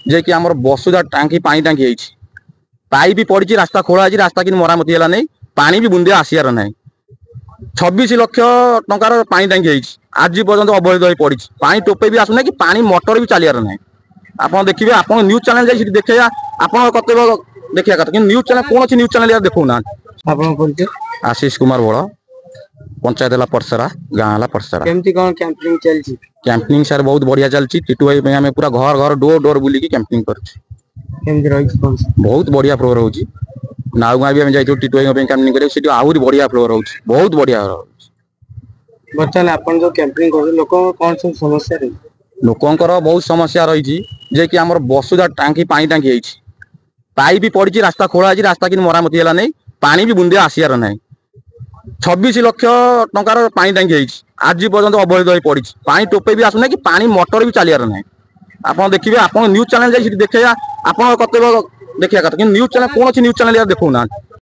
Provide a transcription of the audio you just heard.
जे कि आमर बसुधा टांकी पानी टांकी है पाइप पड़ी रास्ता खोला है रास्ता कि मरामती है नहीं पानी भी बुंदे आसार ना 26 लाख टंकार पानी टांकी है आज पर्यटन अवहेलित हो पड़ी पानी टोपे भी आसुना कि पानी मोटर भी चलियार ना आप देखिए आप न्यूज चैनल जाए देखा आप कर्तव्य देखा कथा कि न्यूज चैनल कौन न्यूज चैनल यार देखो ना आशीष कुमार बड़ पंचायत है परसरा गाँव है परसरा केमती कौन कैंपिंग चलची कैंपिंग सर बहुत बढ़िया चलती टीटू भाई आम पूरा घर घर डोर डोर बुलिकी कैंपिंग कर बहुत बढ़िया फ्लोर होची नाउगा भी हम जाइतो टीटू भाई कैंपिंग करे सेठी आहुरी बढ़िया फ्लोर होची बहुत बढ़िया बर्तमान आपन जो कैंपिंग कर लोक कौन सब समस्या रही लोकंकर बहुत समस्या रही जे कि आमर बसुधा टांकी पानी टांकी है पाइप पड़ी रास्ता खोला है रास्ता कि मरामती है नहीं पानी भी बुंदे आसार ना 26 लाख टंकार पानी टांकी है आज पर्यटन अवहेलित हो पड़ी पानी टोपे भी आसुना कि पानी मोटर भी चलियार ना आप देखिए आप न्यूज चैनल जाए देखा आप कर्तव्य देखा कथा कि न्यूज चैनल कौन न्यूज चैनल यार देखो ना